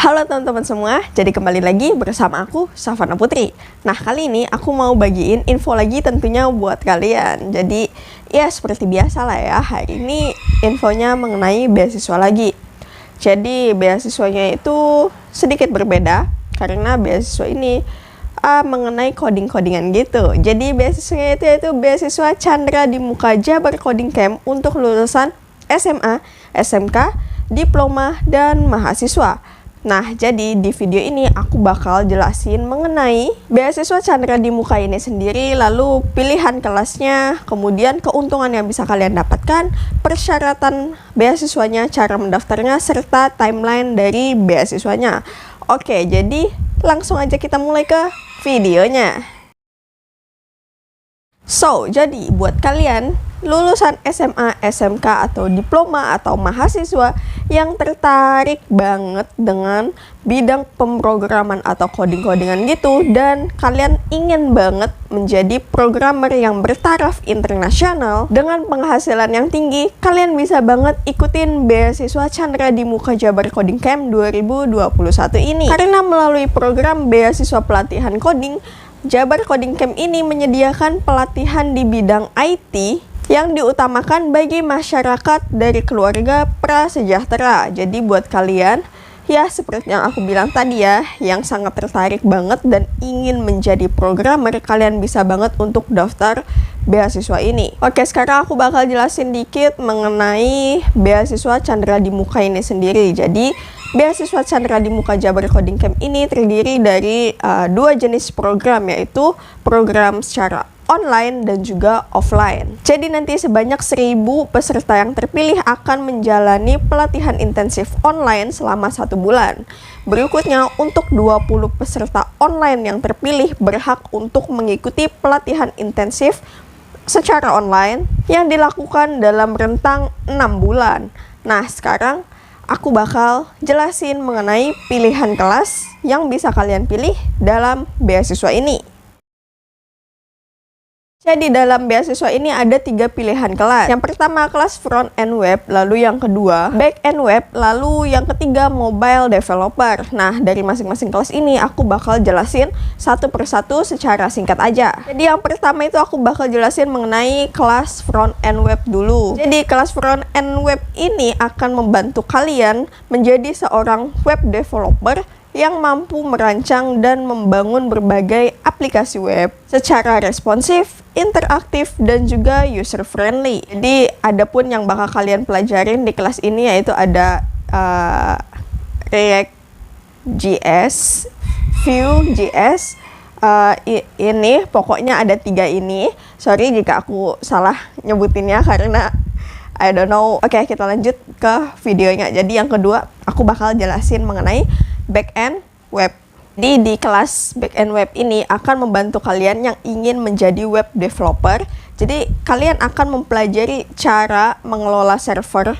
Halo teman-teman semua, jadi kembali lagi bersama aku, Savana Putri. Nah, kali ini aku mau bagiin info lagi tentunya buat kalian. Jadi, ya seperti biasa lah ya, hari ini infonya mengenai beasiswa lagi. Jadi, beasiswanya itu sedikit berbeda, karena beasiswa ini mengenai coding-codingan gitu. Jadi, beasiswanya itu yaitu beasiswa Chandra di Muka Jabar Coding Camp untuk lulusan SMA, SMK, diploma, dan mahasiswa. Nah, jadi di video ini aku bakal jelasin mengenai beasiswa Chandra di Muka ini sendiri, lalu pilihan kelasnya, kemudian keuntungan yang bisa kalian dapatkan, persyaratan beasiswanya, cara mendaftarnya, serta timeline dari beasiswanya. Oke, jadi langsung aja kita mulai ke videonya. So, jadi buat kalian lulusan SMA, SMK, atau diploma, atau mahasiswa yang tertarik banget dengan bidang pemrograman atau coding-codingan gitu, dan kalian ingin banget menjadi programmer yang bertaraf internasional dengan penghasilan yang tinggi, kalian bisa banget ikutin beasiswa Chandra di Muka Jabar Coding Camp 2021 ini. Karena melalui program beasiswa pelatihan coding, Jabar Coding Camp ini menyediakan pelatihan di bidang IT yang diutamakan bagi masyarakat dari keluarga prasejahtera. Jadi buat kalian, ya seperti yang aku bilang tadi ya, yang sangat tertarik banget dan ingin menjadi programmer, kalian bisa banget untuk daftar beasiswa ini. Oke, sekarang aku bakal jelasin dikit mengenai beasiswa Chandra di Muka ini sendiri. Jadi, beasiswa Chandra di Muka Jabar Coding Camp ini terdiri dari dua jenis program, yaitu program secara online dan juga offline. Jadi nanti sebanyak 1000 peserta yang terpilih akan menjalani pelatihan intensif online selama 1 bulan. Berikutnya, untuk 20 peserta online yang terpilih berhak untuk mengikuti pelatihan intensif secara online yang dilakukan dalam rentang 6 bulan. Nah, sekarang aku bakal jelasin mengenai pilihan kelas yang bisa kalian pilih dalam beasiswa ini. Jadi dalam beasiswa ini ada 3 pilihan kelas. Yang pertama kelas front end web, lalu yang kedua back end web, lalu yang ketiga mobile developer. Nah, dari masing-masing kelas ini aku bakal jelasin satu persatu secara singkat aja. Jadi yang pertama itu aku bakal jelasin mengenai kelas front end web dulu. Jadi kelas front end web ini akan membantu kalian menjadi seorang web developer yang mampu merancang dan membangun berbagai aplikasi web secara responsif, interaktif, dan juga user friendly. Jadi adapun yang bakal kalian pelajarin di kelas ini yaitu ada React.js, Vue.js, ini pokoknya ada 3 ini. Sorry jika aku salah nyebutinnya karena I don't know. Oke, kita lanjut ke videonya. Jadi yang kedua aku bakal jelasin mengenai back-end web. Jadi di kelas back-end web ini akan membantu kalian yang ingin menjadi web developer. Jadi kalian akan mempelajari cara mengelola server,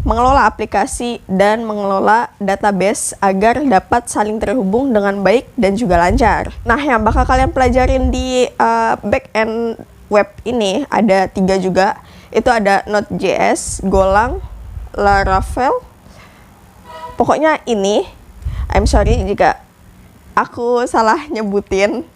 mengelola aplikasi, dan mengelola database agar dapat saling terhubung dengan baik dan juga lancar. Nah, yang bakal kalian pelajarin di back-end web ini ada 3 juga. Itu ada Node.js, Golang, Laravel. Pokoknya ini I'm sorry jika aku salah nyebutin.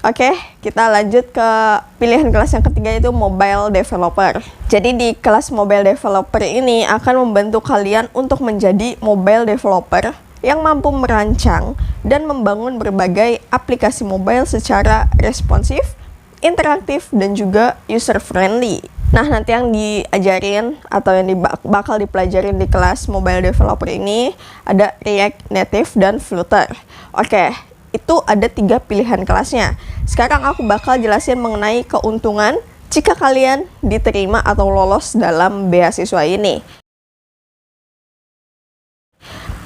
Oke, kita lanjut ke pilihan kelas yang ketiga, yaitu mobile developer. Jadi di kelas mobile developer ini akan membantu kalian untuk menjadi mobile developer yang mampu merancang dan membangun berbagai aplikasi mobile secara responsif, interaktif, dan juga user friendly. Nah, nanti yang diajarin atau yang bakal dipelajarin di kelas mobile developer ini ada React Native dan Flutter. Oke, itu ada 3 pilihan kelasnya. Sekarang aku bakal jelasin mengenai keuntungan jika kalian diterima atau lolos dalam beasiswa ini.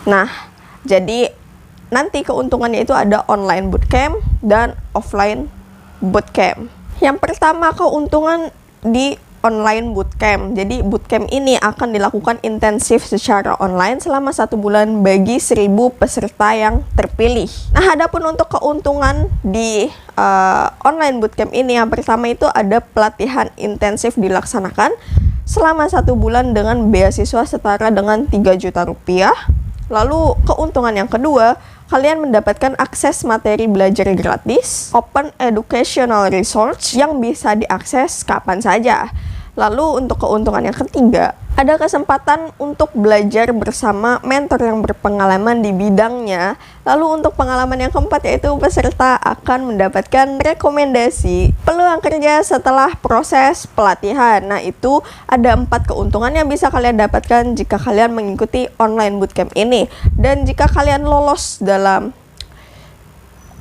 Nah, jadi nanti keuntungannya itu ada online bootcamp dan offline bootcamp. Yang pertama keuntungan di online bootcamp. Jadi bootcamp ini akan dilakukan intensif secara online selama 1 bulan bagi 1000 peserta yang terpilih. Nah, adapun untuk keuntungan di online bootcamp ini, yang pertama itu ada pelatihan intensif dilaksanakan selama 1 bulan dengan beasiswa setara dengan 3 juta rupiah. Lalu keuntungan yang kedua, kalian mendapatkan akses materi belajar gratis, open educational resource yang bisa diakses kapan saja. Lalu untuk keuntungan yang ketiga, ada kesempatan untuk belajar bersama mentor yang berpengalaman di bidangnya. Lalu untuk pengalaman yang keempat yaitu peserta akan mendapatkan rekomendasi peluang kerja setelah proses pelatihan. Nah, itu ada 4 keuntungan yang bisa kalian dapatkan jika kalian mengikuti online bootcamp ini. Dan jika kalian lolos dalam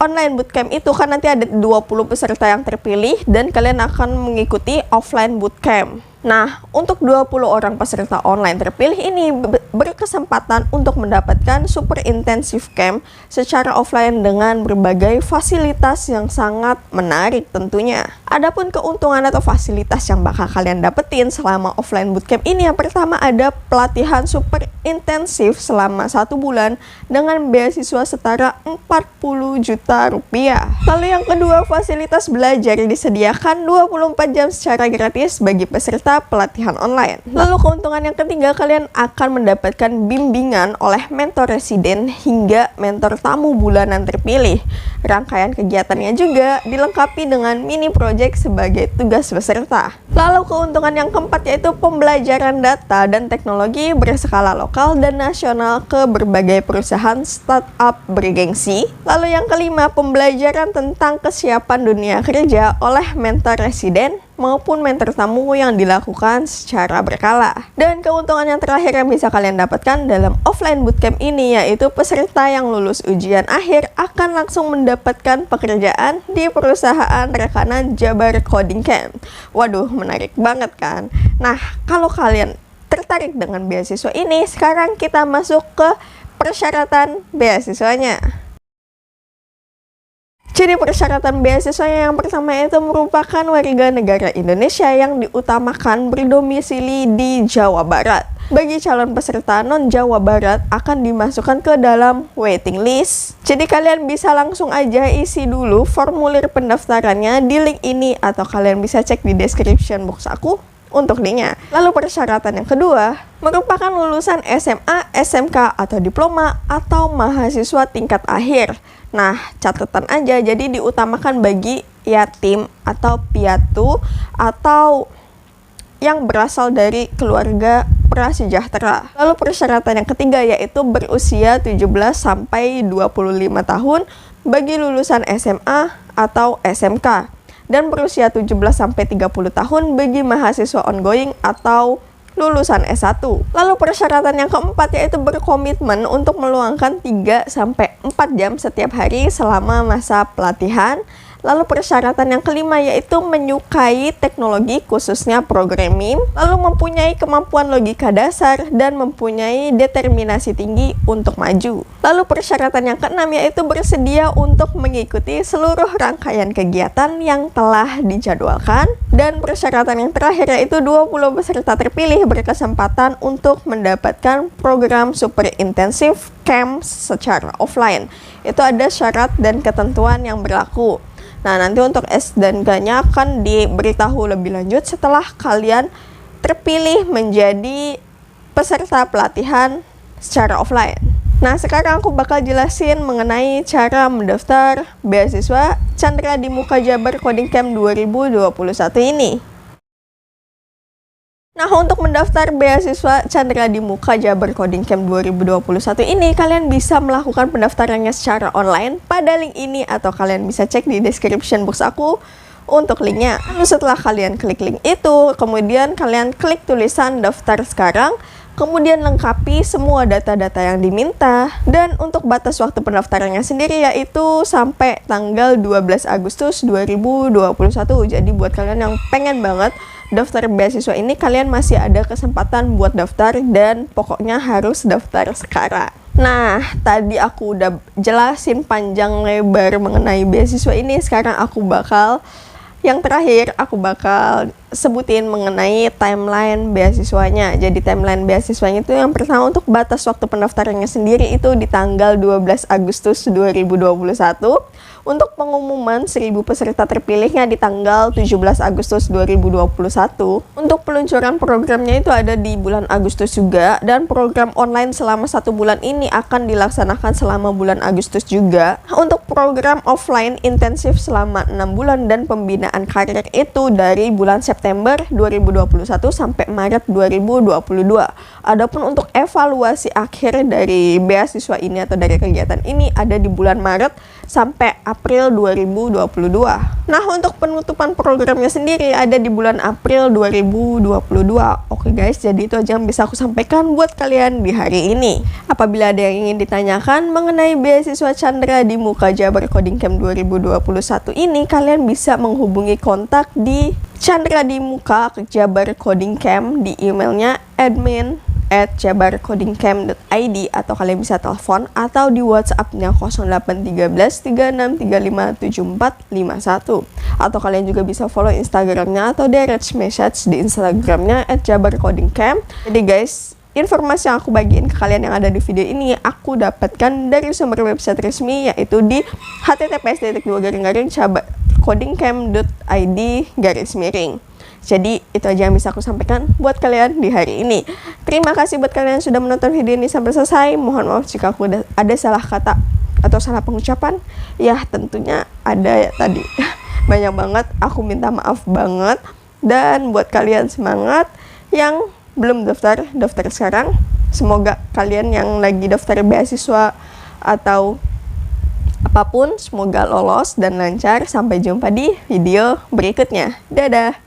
online bootcamp itu kan nanti ada 20 peserta yang terpilih dan kalian akan mengikuti offline bootcamp. Nah, untuk 20 orang peserta online terpilih ini berkesempatan untuk mendapatkan super intensif camp secara offline dengan berbagai fasilitas yang sangat menarik tentunya. Adapun keuntungan atau fasilitas yang bakal kalian dapetin selama offline bootcamp ini, yang pertama ada pelatihan super intensif selama 1 bulan dengan beasiswa setara 40 juta rupiah. Lalu yang kedua, fasilitas belajar disediakan 24 jam secara gratis bagi peserta pelatihan online. Lalu keuntungan yang ketiga, kalian akan mendapatkan bimbingan oleh mentor residen hingga mentor tamu bulanan terpilih. Rangkaian kegiatannya juga dilengkapi dengan mini project sebagai tugas peserta. Lalu keuntungan yang keempat yaitu pembelajaran data dan teknologi berskala lokal dan nasional ke berbagai perusahaan startup bergengsi. Lalu yang kelima, pembelajaran tentang kesiapan dunia kerja oleh mentor residen maupun mentor tamu yang dilakukan secara berkala. Dan keuntungan yang terakhir yang bisa kalian dapatkan dalam offline bootcamp ini yaitu peserta yang lulus ujian akhir akan langsung mendapatkan pekerjaan di perusahaan rekanan Jabar Coding Camp. Waduh, menarik banget kan? Nah, kalau kalian tertarik dengan beasiswa ini, sekarang kita masuk ke persyaratan beasiswanya. Jadi persyaratan beasiswanya yang pertama itu merupakan warga negara Indonesia yang diutamakan berdomisili di Jawa Barat. Bagi calon peserta non-Jawa Barat akan dimasukkan ke dalam waiting list. Jadi kalian bisa langsung aja isi dulu formulir pendaftarannya di link ini atau kalian bisa cek di description box aku untuk linknya. Lalu persyaratan yang kedua merupakan lulusan SMA, SMK atau diploma atau mahasiswa tingkat akhir. Nah, catatan aja, jadi diutamakan bagi yatim atau piatu atau yang berasal dari keluarga prasejahtera. Lalu persyaratan yang ketiga yaitu berusia 17 sampai 25 tahun bagi lulusan SMA atau SMK dan berusia 17 sampai 30 tahun bagi mahasiswa ongoing atau lulusan S1. Lalu persyaratan yang keempat yaitu berkomitmen untuk meluangkan 3 sampai 4 jam setiap hari selama masa pelatihan. Lalu persyaratan yang kelima yaitu menyukai teknologi khususnya programming, lalu mempunyai kemampuan logika dasar dan mempunyai determinasi tinggi untuk maju. Lalu persyaratan yang keenam yaitu bersedia untuk mengikuti seluruh rangkaian kegiatan yang telah dijadwalkan. Dan persyaratan yang terakhir yaitu 20 peserta terpilih berkesempatan untuk mendapatkan program super intensif camp secara offline. Itu ada syarat dan ketentuan yang berlaku. Nah, nanti untuk S dan G-nya akan diberitahu lebih lanjut setelah kalian terpilih menjadi peserta pelatihan secara offline. Nah, sekarang aku bakal jelasin mengenai cara mendaftar beasiswa Chandra di Muka Jabar Coding Camp 2021 ini. Nah, untuk mendaftar beasiswa Chandra di Muka Jabar Coding Camp 2021 ini, kalian bisa melakukan pendaftarannya secara online pada link ini atau kalian bisa cek di description box aku untuk linknya. Lalu setelah kalian klik link itu, kemudian kalian klik tulisan daftar sekarang, kemudian lengkapi semua data-data yang diminta. Dan untuk batas waktu pendaftarannya sendiri yaitu sampai tanggal 12 Agustus 2021. Jadi buat kalian yang pengen banget daftar beasiswa ini, kalian masih ada kesempatan buat daftar dan pokoknya harus daftar sekarang. Nah, tadi aku udah jelasin panjang lebar mengenai beasiswa ini. Sekarang yang terakhir aku bakal sebutin mengenai timeline beasiswanya. Jadi timeline beasiswanya itu yang pertama untuk batas waktu pendaftarannya sendiri itu di tanggal 12 Agustus 2021. Untuk pengumuman 1000 peserta terpilihnya di tanggal 17 Agustus 2021. Untuk peluncuran programnya itu ada di bulan Agustus juga, dan program online selama 1 bulan ini akan dilaksanakan selama bulan Agustus juga. Untuk program offline intensif selama 6 bulan dan pembinaan karir itu dari bulan September 2021 sampai Maret 2022. Adapun untuk evaluasi akhir dari beasiswa ini atau dari kegiatan ini ada di bulan Maret sampai April 2022. Nah, untuk penutupan programnya sendiri ada di bulan April 2022. Oke guys, jadi itu aja yang bisa aku sampaikan buat kalian di hari ini. Apabila ada yang ingin ditanyakan mengenai beasiswa Chandra di Muka Jabar Coding Camp 2021 ini, kalian bisa menghubungi kontak di Chandra di Muka Jabar Coding Camp di emailnya admin@jabarcodingcamp.id, atau kalian bisa telepon atau di WhatsApp-nya 0813 36357451, atau kalian juga bisa follow Instagramnya atau direct message di Instagramnya @jabarcodingcamp. Jadi guys, informasi yang aku bagiin ke kalian yang ada di video ini aku dapatkan dari sumber website resmi, yaitu di https://jabarcodingcamp.id/. Jadi itu aja yang bisa aku sampaikan buat kalian di hari ini. Terima kasih buat kalian yang sudah menonton video ini sampai selesai. Mohon maaf jika aku ada salah kata atau salah pengucapan. Ya tentunya ada ya tadi. Banyak banget, aku minta maaf banget. Dan buat kalian semangat yang belum daftar sekarang. Semoga kalian yang lagi daftar beasiswa atau apapun semoga lolos dan lancar. Sampai jumpa di video berikutnya. Dadah.